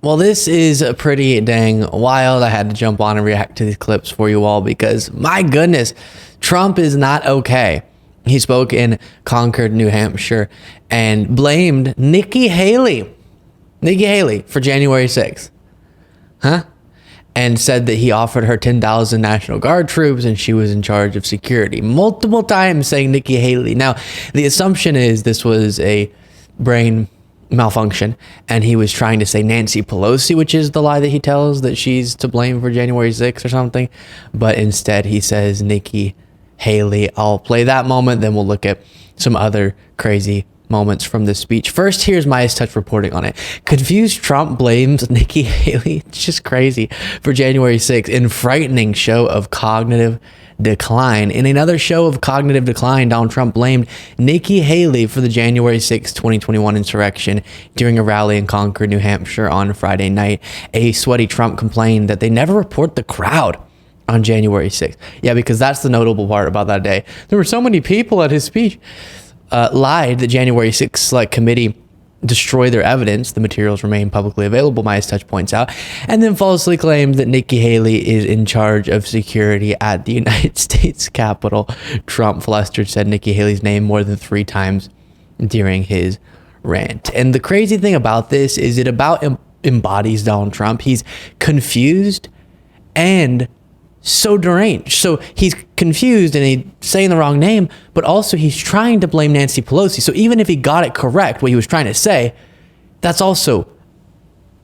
Well, this is pretty dang wild. I had to jump on and react to these clips for you all because, my goodness, Trump is not okay. He spoke in Concord, New Hampshire, and blamed Nikki Haley for January 6th. And said that he offered her 10,000 National Guard troops and she was in charge of security. Multiple times saying Nikki Haley. Now, the assumption is this was a brain malfunction and he was trying to say Nancy Pelosi, which is the lie that he tells, that she's to blame for January 6th or something. But instead he says Nikki Haley. I'll play that moment, then we'll look at some other crazy moments from this speech. First, here's Midas Touch reporting on it. Confused Trump blames Nikki Haley, it's just crazy, for January 6th in frightening show of cognitive decline. In another show of cognitive decline, Donald Trump blamed Nikki Haley for the January 6, 2021 insurrection during a rally in Concord, New Hampshire on Friday night. A sweaty Trump complained that they never report the crowd on January 6th. Yeah, because that's the notable part about that day. There were so many people at his speech. Lied that January 6th Select Committee destroyed their evidence. The materials remain publicly available, Midas Touch points out, and then falsely claimed that Nikki Haley is in charge of security at the United States Capitol. Trump flustered said Nikki Haley's name more than 3 times during his rant. And the crazy thing about this is it about embodies Donald Trump. He's confused and so deranged. So he's confused and he's saying the wrong name, but also he's trying to blame Nancy Pelosi. So even if he got it correct, what he was trying to say, that's also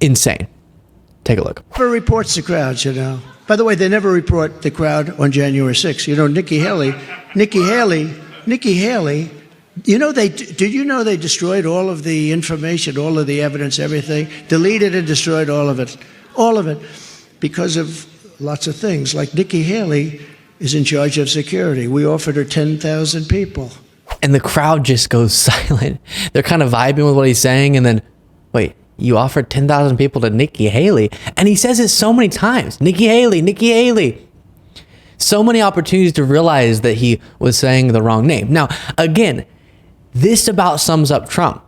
insane. Take a look. Never reports the crowds, By the way, they never report the crowd on January 6th. Nikki Haley, did you know they destroyed all of the information, all of the evidence, everything, deleted and destroyed all of it, because of lots of things. Like Nikki Haley is in charge of security. We offered her 10,000 people. And the crowd just goes silent. They're kind of vibing with what he's saying. And then, wait, you offered 10,000 people to Nikki Haley? And he says it so many times. Nikki Haley. So many opportunities to realize that he was saying the wrong name. Now, again, this about sums up Trump.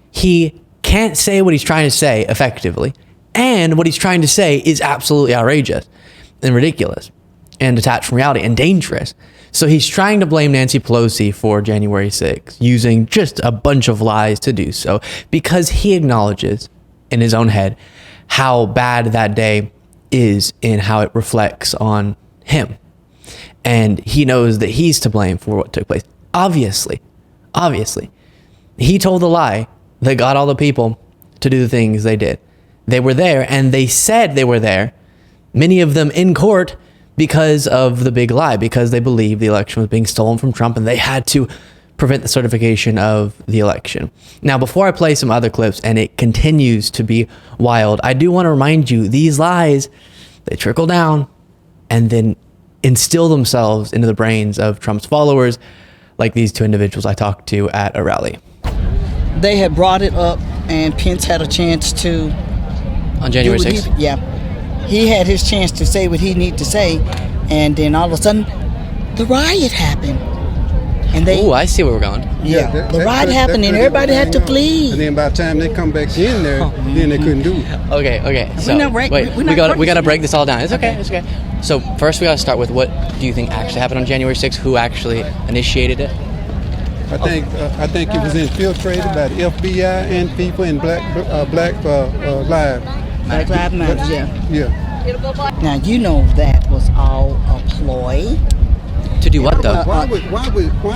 He can't say what he's trying to say effectively. And what he's trying to say is absolutely outrageous and ridiculous and detached from reality and dangerous. So he's trying to blame Nancy Pelosi for January 6th, using just a bunch of lies to do so, because he acknowledges in his own head how bad that day is and how it reflects on him. And he knows that he's to blame for what took place. Obviously, he told the lie that got all the people to do the things they did. They were there, and they said they were there, many of them in court, because of the big lie, because they believed the election was being stolen from Trump, and they had to prevent the certification of the election. Now, before I play some other clips, and it continues to be wild, I do want to remind you, these lies, they trickle down and then instill themselves into the brains of Trump's followers, like these 2 individuals I talked to at a rally. They had brought it up, and Pence had a chance to... On January 6th? He had his chance to say what he needed to say, and then all of a sudden, the riot happened. And oh, I see where we're going. Yeah, the riot happened, and everybody had to flee. And then by the time they come back in there, then they couldn't do it. Okay. So we got to break this all down. It's okay. So first we got to start with, what do you think actually happened on January 6th? Who actually initiated it? I think it was infiltrated by the FBI and people in Black Lives Matter. Yeah. Now that was all a ploy. To do what though? Why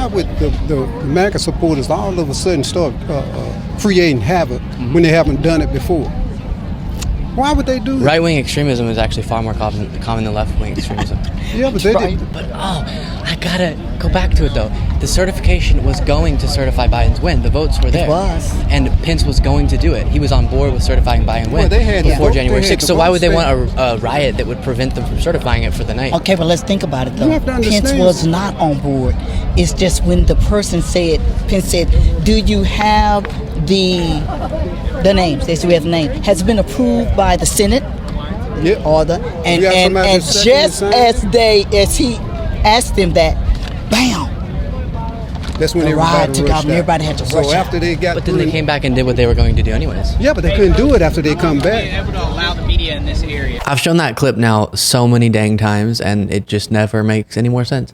would the MAGA supporters all of a sudden start creating havoc when they haven't done it before? Why would they do that? Right-wing extremism is actually far more common than left-wing extremism. Yeah, but they did. But I gotta go back to it though. The certification was going to certify Biden's win. The votes were there. It was. And Pence was going to do it. He was on board with certifying Biden win before January 6th. So why would they want a riot that would prevent them from certifying it for the night? Okay, but let's think about it though. Pence was not on board. It's just when the person Pence said, do you have the names? They said we have the name. Has it been approved by the Senate? Yep. Or and just as he asked them that, bam. That's when the ride everybody took rushed off and out. everybody had to So rush out. after they got But then through, they came back and did what they were going to do anyways. yeah, but they couldn't do it after they come back. able to allow the media in this area. I've shown that clip now so many dang times, and it just never makes any more sense.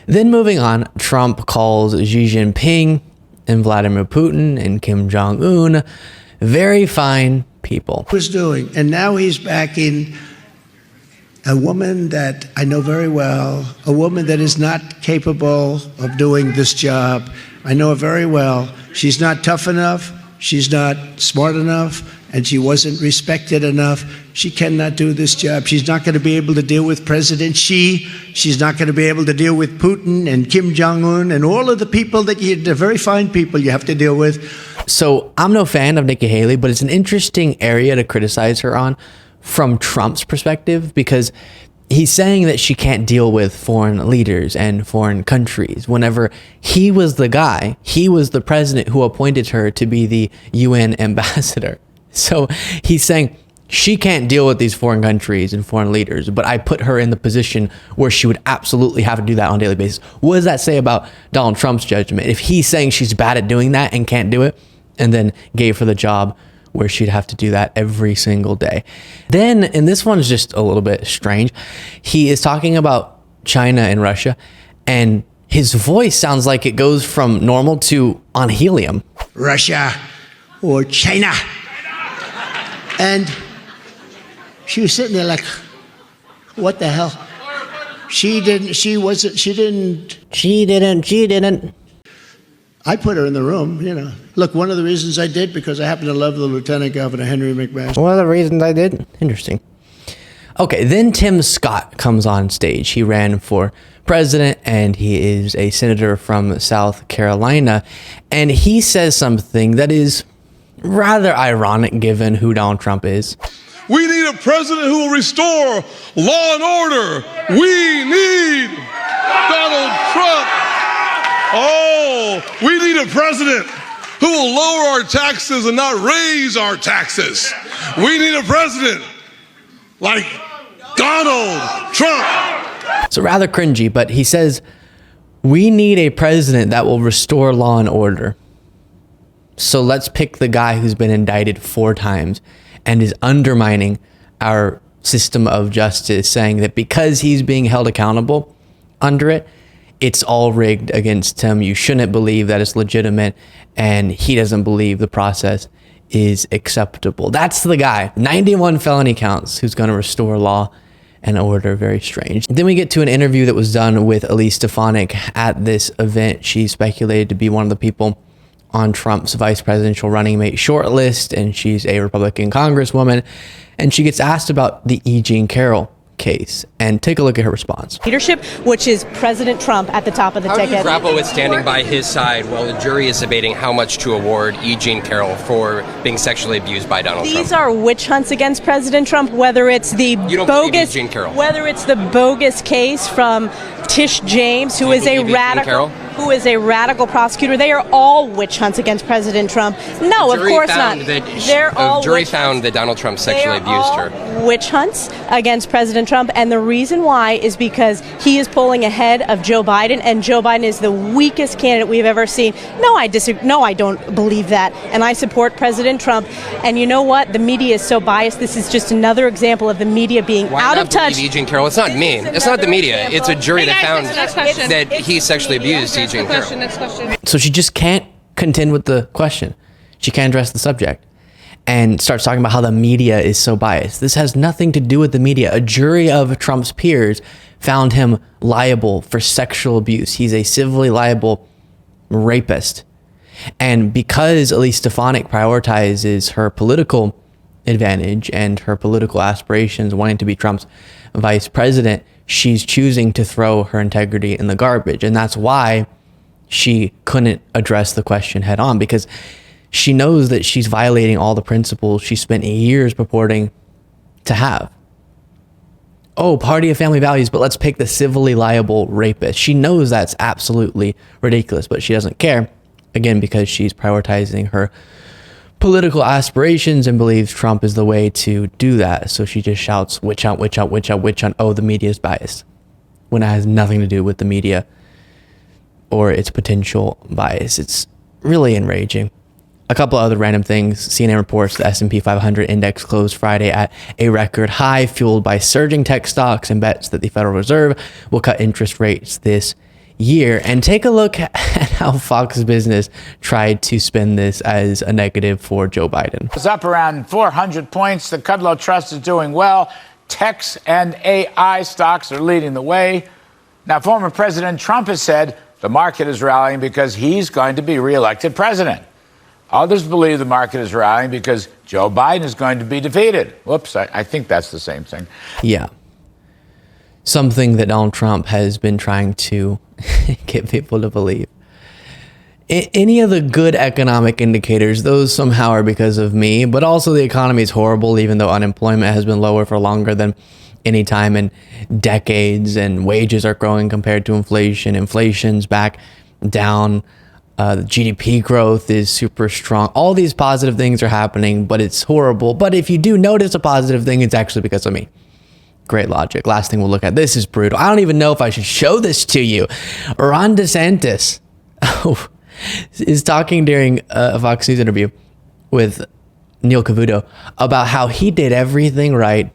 Then moving on, Trump calls Xi Jinping and Vladimir Putin and Kim Jong-un very fine people. Was doing, and now he's backing a woman that I know very well, a woman that is not capable of doing this job. I know her very well. She's not tough enough, she's not smart enough, and she wasn't respected enough. She cannot do this job. She's not going to be able to deal with President Xi. She's not going to be able to deal with Putin and Kim Jong-un and all of the people the very fine people you have to deal with. So I'm no fan of Nikki Haley, but it's an interesting area to criticize her on from Trump's perspective, because he's saying that she can't deal with foreign leaders and foreign countries whenever he was the guy, he was the president who appointed her to be the UN ambassador. So he's saying she can't deal with these foreign countries and foreign leaders, but I put her in the position where she would absolutely have to do that on a daily basis. What does that say about Donald Trump's judgment? If he's saying she's bad at doing that and can't do it, and then gave her the job where she'd have to do that every single day. Then, and this one's just a little bit strange, he is talking about China and Russia, and his voice sounds like it goes from normal to on helium. Russia or China. And she was sitting there like, what the hell? She didn't. I put her in the room, you know. Look, one of the reasons I did, because I happen to love the Lieutenant Governor, Henry McMaster. One of the reasons I did. Interesting. Okay, then Tim Scott comes on stage. He ran for president, and he is a senator from South Carolina. And he says something that is rather ironic given who Donald Trump is. We need a president who will restore law and order. We need Donald Trump. Oh, we need a president who will lower our taxes and not raise our taxes. We need a president like Donald Trump. So rather cringy, but he says, we need a president that will restore law and order. So let's pick the guy who's been indicted 4 times and is undermining our system of justice, saying that because he's being held accountable under it, it's all rigged against him. You shouldn't believe that it's legitimate, and he doesn't believe the process is acceptable. That's the guy, 91 felony counts, who's going to restore law and order. Very strange. Then we get to an interview that was done with Elise Stefanik at this event. She's speculated to be one of the people on Trump's vice presidential running mate shortlist, and she's a Republican congresswoman, and she gets asked about the E. Jean Carroll case, and take a look at her response. Leadership, which is President Trump at the top of the ticket. How do you grapple with standing by his side while the jury is debating how much to award E. Jean Carroll for being sexually abused by Donald Trump? These are witch hunts against President Trump, whether it's the bogus, Jean Carroll. whether it's the bogus case from Tish James, who is a radical prosecutor. They are all witch hunts against President Trump. No, of course not. They're all jury found that Donald Trump sexually abused her. Witch hunts against President Trump, and the reason why is because he is pulling ahead of Joe Biden, and Joe Biden is the weakest candidate we've ever seen. No, I disagree. No, I don't believe that, and I support President Trump. And you know what? The media is so biased. This is just another example of the media being out of touch. E. Jean Carroll? It's not me. It's not the media. It's a jury that found that he sexually abused E. Jean Carroll. So she just can't contend with the question. She can't address the subject, and starts talking about how the media is so biased. This has nothing to do with the media. A jury of Trump's peers found him liable for sexual abuse. He's a civilly liable rapist. And because Elise Stefanik prioritizes her political advantage and her political aspirations, wanting to be Trump's vice president, she's choosing to throw her integrity in the garbage. And that's why she couldn't address the question head on, because she knows that she's violating all the principles she spent years purporting to have. Oh, party of family values, but let's pick the civilly liable rapist. She knows that's absolutely ridiculous, but she doesn't care, again, because she's prioritizing her political aspirations and believes Trump is the way to do that. So she just shouts, witch hunt, witch hunt, witch hunt, witch hunt. Oh, the media is biased, when it has nothing to do with the media or its potential bias. It's really enraging. A couple other random things. CNN reports the S&P 500 index closed Friday at a record high, fueled by surging tech stocks, and bets that the Federal Reserve will cut interest rates this year. And take a look at how Fox Business tried to spin this as a negative for Joe Biden. It's up around 400 points. The Kudlow Trust is doing well. Techs and AI stocks are leading the way. Now, former President Trump has said the market is rallying because he's going to be reelected president. Others believe the market is rallying because Joe Biden is going to be defeated. Whoops, I think that's the same thing. Yeah. Something that Donald Trump has been trying to get people to believe. Any of the good economic indicators, those somehow are because of me, but also the economy is horrible, even though unemployment has been lower for longer than any time in decades, and wages are growing compared to inflation. Inflation's back down. The GDP growth is super strong. All these positive things are happening, but it's horrible. But if you do notice a positive thing, it's actually because of me. Great logic. Last thing we'll look at. This is brutal. I don't even know if I should show this to you. Ron DeSantis is talking during a Fox News interview with Neil Cavuto about how he did everything right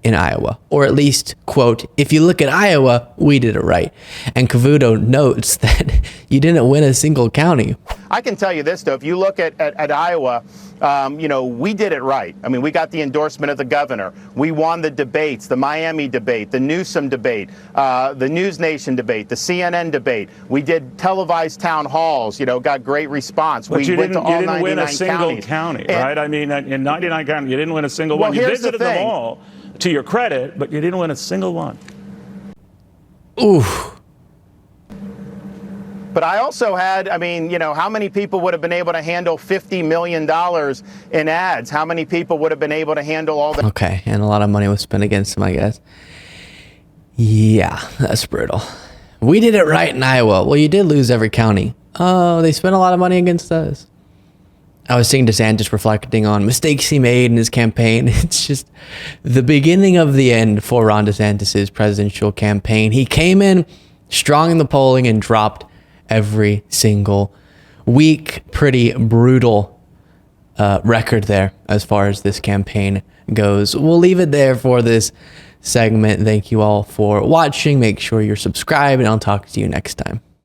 in Iowa, or at least, quote, if you look at Iowa, we did it right. And Cavuto notes that you didn't win a single county. I can tell you this, though, if you look at Iowa, we did it right. I mean, we got the endorsement of the governor. We won the debates, the Miami debate, the Newsom debate, the News Nation debate, the CNN debate. We did televised town halls, got great response. But you went to all didn't win a single counties. County, right? I mean, in 99 counties, you didn't win a single one. You visited them all, to your credit, but you didn't win a single one. Oof. But I also had, how many people would have been able to handle $50 million in ads? How many people would have been able to handle all that? Okay, and a lot of money was spent against him, I guess. Yeah, that's brutal. We did it right in Iowa. Well, you did lose every county. Oh, they spent a lot of money against us. I was seeing DeSantis reflecting on mistakes he made in his campaign. It's just the beginning of the end for Ron DeSantis' presidential campaign. He came in strong in the polling and dropped every single week. Pretty brutal record there as far as this campaign goes. We'll leave it there for this segment. Thank you all for watching. Make sure you're subscribed, and I'll talk to you next time.